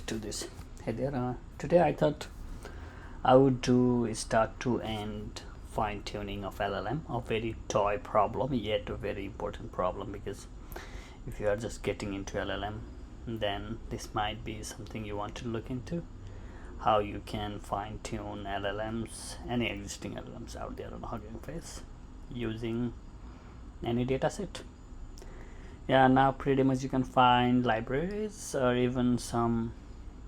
to this. Hey there, today I thought I would do start to end fine-tuning of LLM, a very toy problem yet a very important problem, because if you are just getting into LLM, then this might be something you want to look into, how you can fine-tune LLMs, any existing LLMs out there on Hugging Face using any dataset. Yeah, now pretty much you can find libraries or even some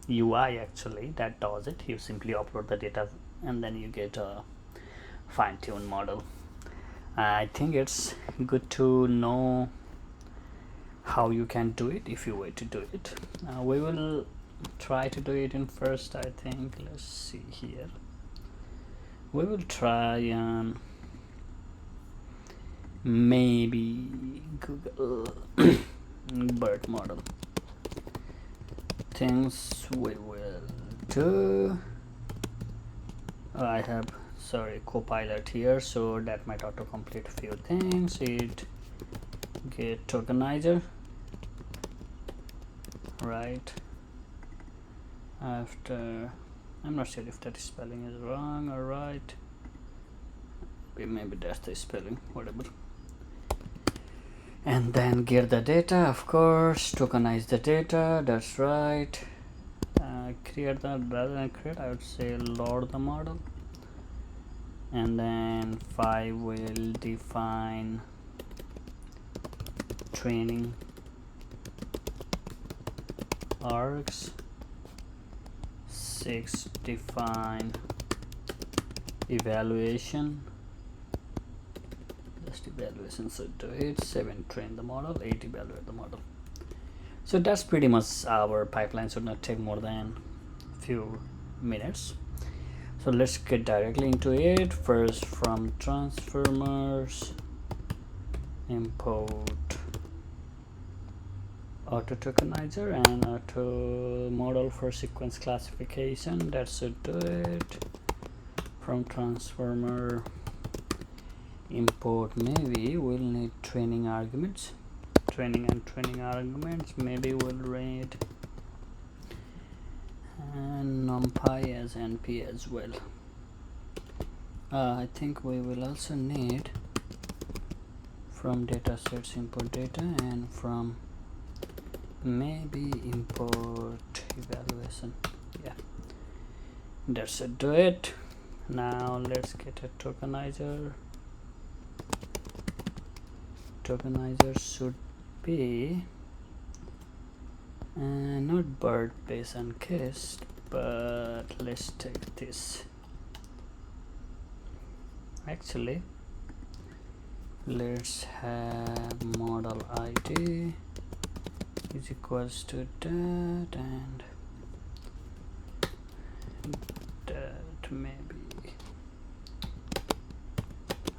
UI actually that does it. You simply upload the data and then you get a fine-tuned model. I think it's good to know how you can do it if you were to do it. We will try to do it in first, I think. Let's see here. We will try maybe Google BERT model. Things we will do. I have Copilot here, so that might autocomplete a few things. It get tokenizer, right? After, I'm not sure if that spelling is wrong or right. Maybe that's the spelling, whatever. And then get the data, of course, tokenize the data, that's right. Create that, rather than create, I would say load the model. And then 5 will define training args, 6 define evaluation, just evaluation, so do it. 7 train the model, 8 evaluate the model. So that's pretty much our pipeline, should not take more than a few minutes. So let's get directly into it. First, from transformers, import auto tokenizer and auto model for sequence classification. That should do it. From transformer, import, maybe we'll need training arguments, training arguments. Maybe we'll read and numpy as np as well. I think we will also need from datasets import data, and from maybe import evaluation. Yeah, that should do it. Now let's get a tokenizer. Tokenizer should be not BERT based on KIST, but let's take this. Actually, let's have model ID is equals to that, and that maybe,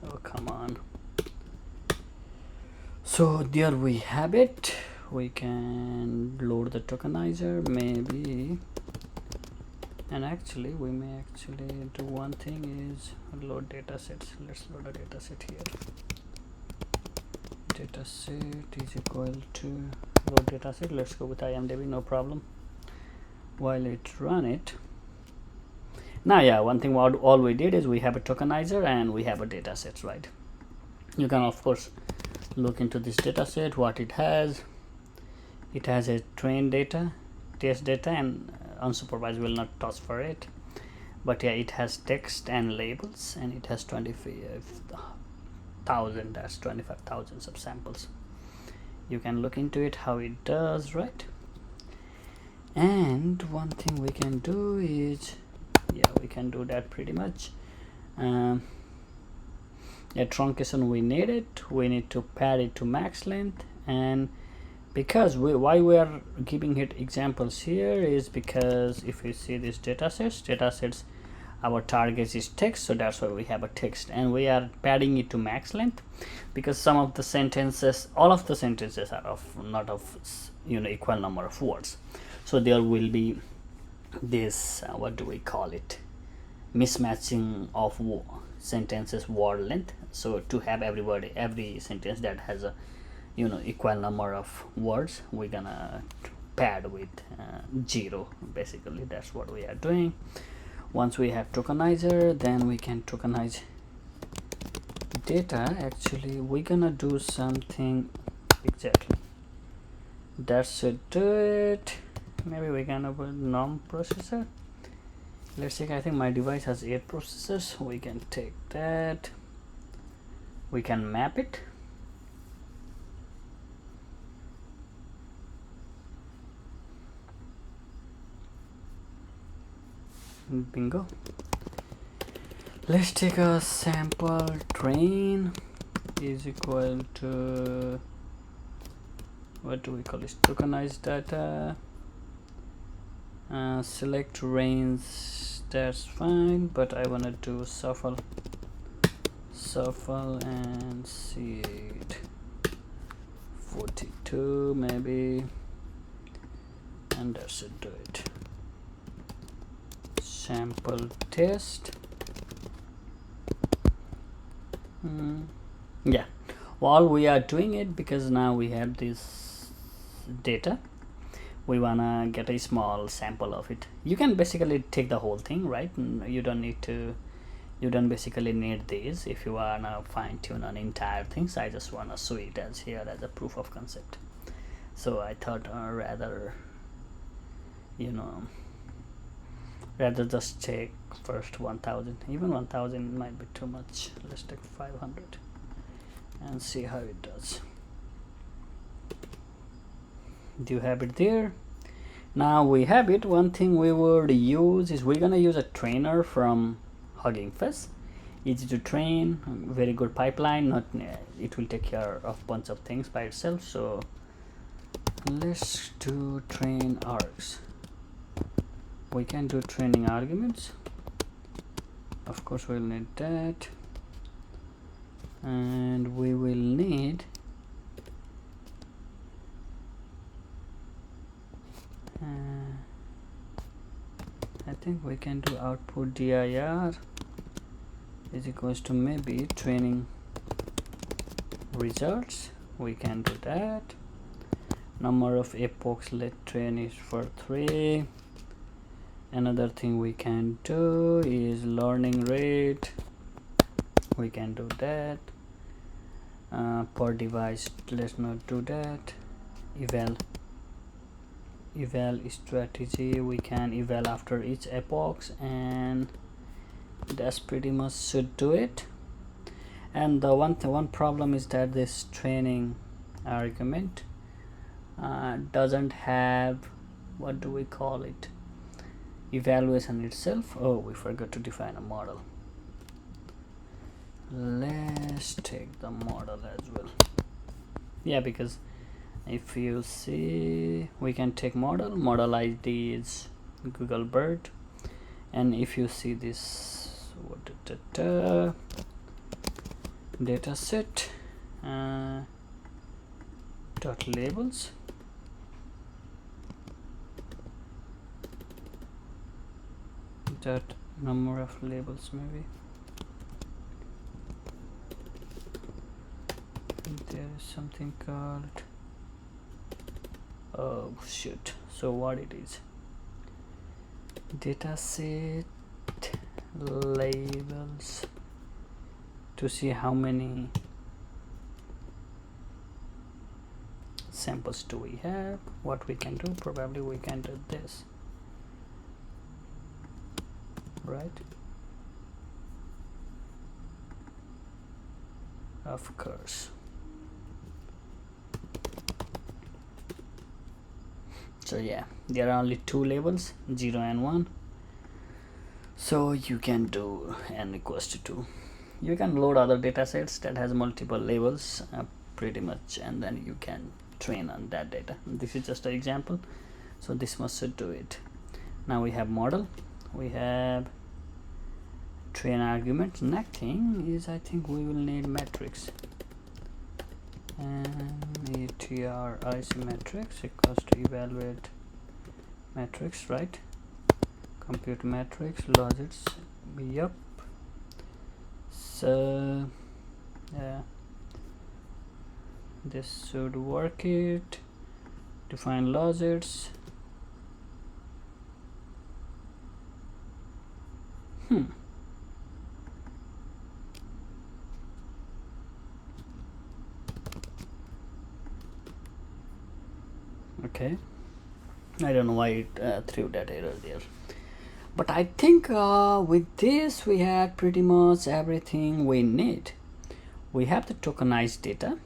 oh come on. So there we have it. We can load the tokenizer maybe, and actually we may actually do one thing is load datasets. Let's load a dataset here. Dataset is equal to load dataset. Let's go with IMDb, no problem. While it run it. Now yeah, one thing all we did is we have a tokenizer and we have a dataset, right? You can of course look into this dataset, what it has. It has a train data, test data, and unsupervised will not touch for it. But yeah, it has text and labels, and it has 25,000, that's 25,000 subsamples. You can look into it how it does, right? And one thing we can do is, yeah, we can do that pretty much. A truncation, we need it. We need to pad it to max length, and because why we are giving it examples here is because if you see these datasets, our target is text, so that's why we have a text, and we are padding it to max length because some of the sentences, all of the sentences are of not of equal number of words. So there will be this what do we call it, mismatching of sentences word length. So to have every sentence that has a equal number of words, we're gonna pad with 0. Basically that's what we are doing. Once we have tokenizer, then we can tokenize data. Actually we're gonna do something exactly that should do it. Maybe we can open norm processor. Let's check. I think my device has 8 processors. We can take that, we can map it. Bingo. Let's take a sample. Train is equal to, what do we call this, tokenized data. Select range, that's fine, but I want to do shuffle and see it 42 maybe, and that should do it. Sample test. Yeah, while we are doing it, because now we have this data, we wanna get a small sample of it. You can basically take the whole thing, right? You don't need to, you don't basically need this if you wanna fine-tune on entire things. I just wanna show it as here as a proof of concept. So I thought rather, you know, rather just take first 1000. Even 1000 might be too much. Let's take 500 and see how it does. Do you have it there? Now we have it. One thing we would use is, we're gonna use a trainer from Hugging Face. Easy to train, very good pipeline. Not it will take care of bunch of things by itself. So let's do train args. We can do training arguments. Of course we'll need that, and we will need I think we can do output dir is equals to maybe training results. We can do that. Number of epochs, let train is for 3. Another thing we can do is learning rate. We can do that. Per device, let's not do that. Eval strategy, we can eval after each epoch, and that's pretty much should do it. And the one problem is that this training argument doesn't have, what do we call it, evaluation itself. Oh, we forgot to define a model. Let's take the model as well. Yeah, because if you see, we can take model ID is Google Bird, and if you see this data set dot labels, that number of labels, maybe there is something called, oh shoot, so what it is, data set labels, to see how many samples do we have. What we can do, probably we can do this, right? Of course. So yeah, there are only 2 labels, 0 and 1. So you can do n equals to 2. You can load other data sets that has multiple labels pretty much, and then you can train on that data. This is just an example, so this must should do it. Now we have model, we have train arguments. Next thing is, I think we will need matrix, and matric matrix equals to evaluate matrix, right? Compute matrix logits. Yep. So yeah, this should work it. define losses. Okay, I don't know why it threw that error there, but I think with this we had pretty much everything we need. We have the tokenized data,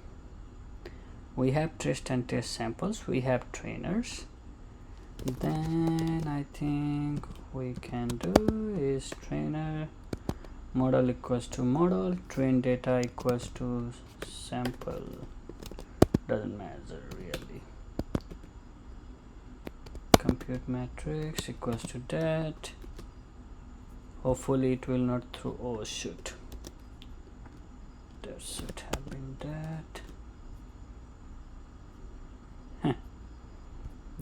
we have test and test samples, we have trainers. Then I think we can do is trainer model equals to model, train data equals to sample, doesn't matter really, compute matrix equals to that. Hopefully it will not throw, oh shoot, that should have been that.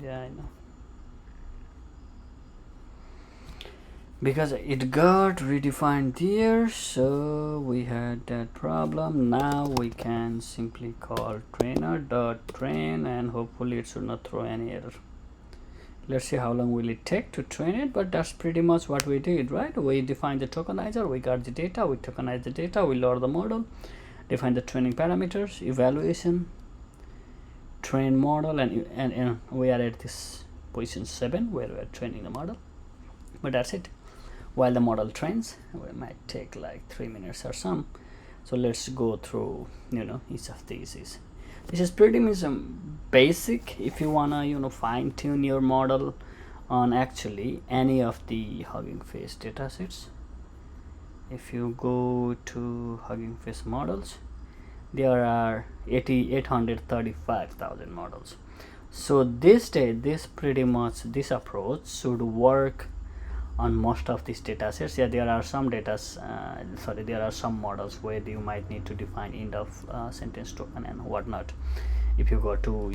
Yeah, I know, because it got redefined there, so we had that problem. Now we can simply call trainer.train and hopefully it should not throw any error. Let's see how long will it take to train it, but that's pretty much what we did, right? We defined the tokenizer, we got the data, we tokenize the data, we load the model, define the training parameters, evaluation, train model, and we are at this position 7 where we are training the model. But that's it. While the model trains, it might take like 3 minutes or some. So let's go through each of these. This is pretty much basic if you wanna fine-tune your model on actually any of the Hugging Face datasets. If you go to Hugging Face models, there are 835,000 models. So this approach should work on most of these datasets. Yeah, there are some there are some models where you might need to define end of sentence token and whatnot. If you go to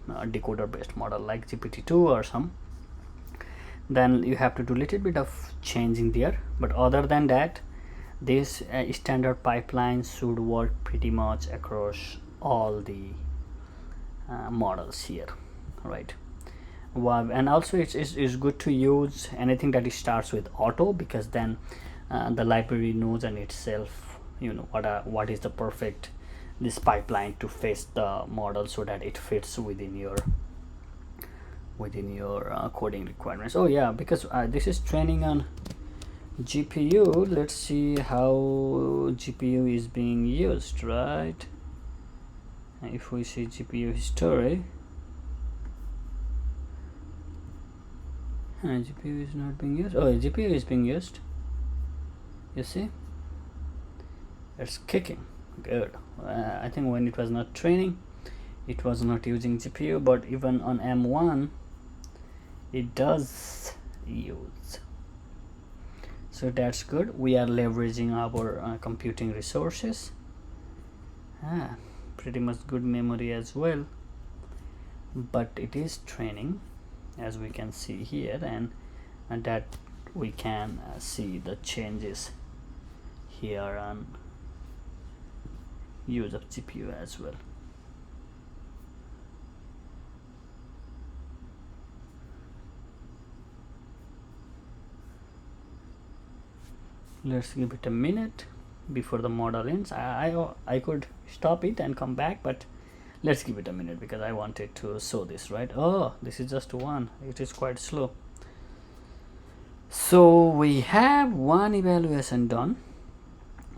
a decoder based model like GPT-2 or some, then you have to do a little bit of changing there, but other than that, this standard pipeline should work pretty much across all the models here, right? And also it's good to use anything that starts with auto, because then the library knows in itself what is the perfect this pipeline to face the model so that it fits within your coding requirements. Oh yeah, because this is training on GPU. Let's see how GPU is being used, right? If we see GPU history, GPU is not being used. Oh, GPU is being used. You see, it's kicking good. I think when it was not training, it was not using GPU, but even on M1 it does use, so that's good. We are leveraging our computing resources. Pretty much good memory as well, but it is training, as we can see here, and that we can see the changes here on use of GPU as well. Let's give it a minute before the model ends. I could stop it and come back, but let's give it a minute because I wanted to show this, right? Oh, this is just one. It is quite slow. So we have one evaluation done.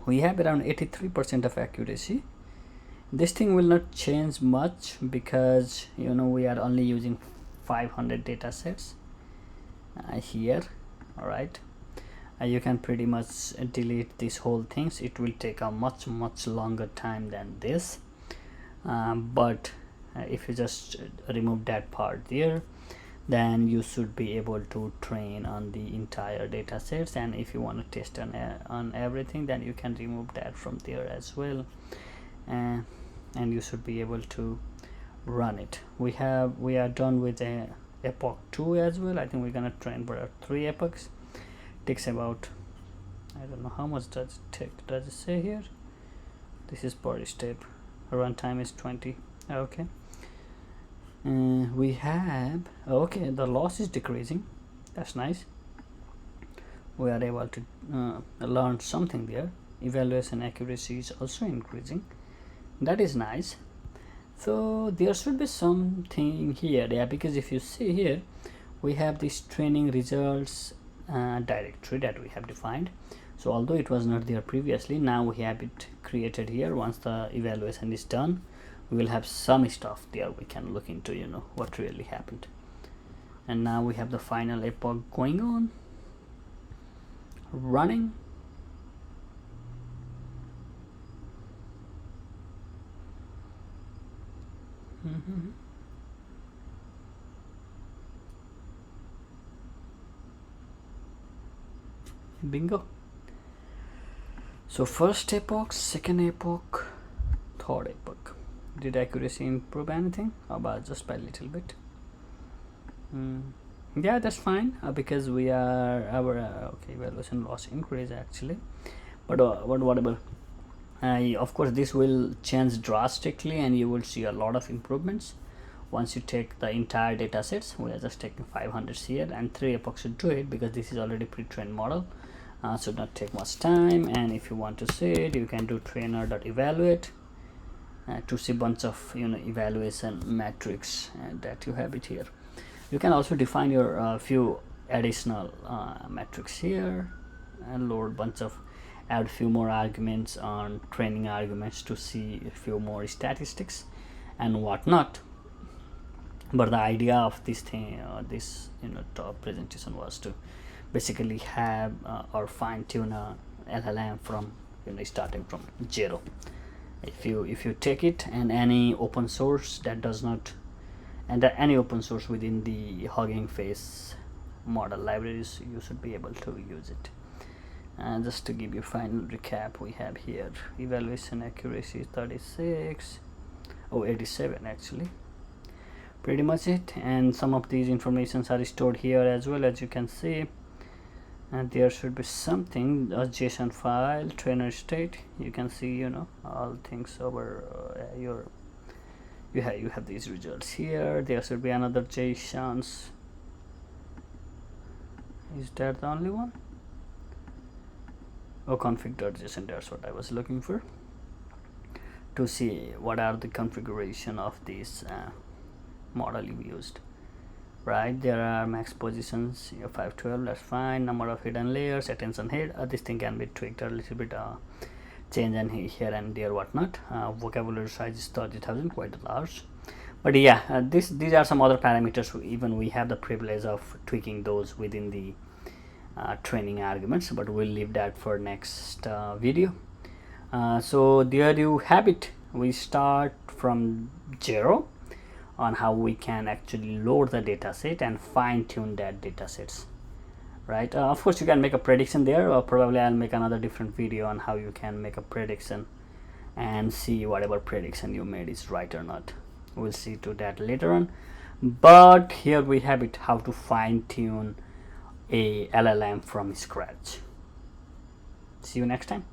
We have around 83% of accuracy. This thing will not change much because we are only using 500 data sets here. All right, you can pretty much delete these whole things. It will take a much longer time than this, but if you just remove that part there, then you should be able to train on the entire data sets. And if you want to test on everything, then you can remove that from there as well, and you should be able to run it. We are done with epoch 2 as well. I think we're gonna train for 3 epochs. Takes about, I don't know how much does it take. Does it say here? This is per step. Runtime is 20. Okay, We have, okay, the loss is decreasing. That's nice. We are able to learn something there. Evaluation accuracy is also increasing. That is nice. So there should be something here, yeah, because if you see here, we have this training results directory that we have defined. So although it was not there previously, now we have it created here. Once the evaluation is done, we will have some stuff there we can look into, you know, what really happened. And now we have the final epoch going on, running. Bingo. So first epoch, second epoch, third epoch. Did accuracy improve anything? About just by a little bit. Yeah, that's fine, because we are our okay, evaluation loss increase actually, but whatever. Of course this will change drastically and you will see a lot of improvements once you take the entire data sets. We are just taking 500 here, and 3 epochs should do it because this is already pre-trained model. Should not take much time, and if you want to see it, you can do trainer.evaluate to see bunch of, you know, evaluation metrics, and that you have it here. You can also define your few additional metrics here and load bunch of, add few more arguments on training arguments to see a few more statistics and whatnot. But the idea of this thing, this, you know, top presentation was to basically have or fine tune a LLM from, you know, starting from zero. If you take it and any open source that does not, and any open source within the Hugging Face model libraries, you should be able to use it. And just to give you final recap, we have here evaluation accuracy 36, 87 actually, pretty much it. And some of these informations are stored here as well, as you can see. And there should be something, a JSON file, trainer state. You can see, you know, all things over your, you have these results here. There should be another JSONs. Is that the only one? Oh, config.json, that's what I was looking for, to see what are the configuration of this model you used. Right, there are max positions, 512, that's fine. Number of hidden layers, attention head, this thing can be tweaked a little bit, change and here and there, whatnot. Vocabulary size is 30,000, quite large. But yeah, these are some other parameters. Even we have the privilege of tweaking those within the training arguments, but we'll leave that for next video. So there you have it. We start from zero on how we can actually load the data set and fine-tune that data sets, right? Of course you can make a prediction there, or probably I'll make another different video on how you can make a prediction and see whatever prediction you made is right or not. We'll see to that later on, but here we have it, how to fine-tune a LLM from scratch. See you next time.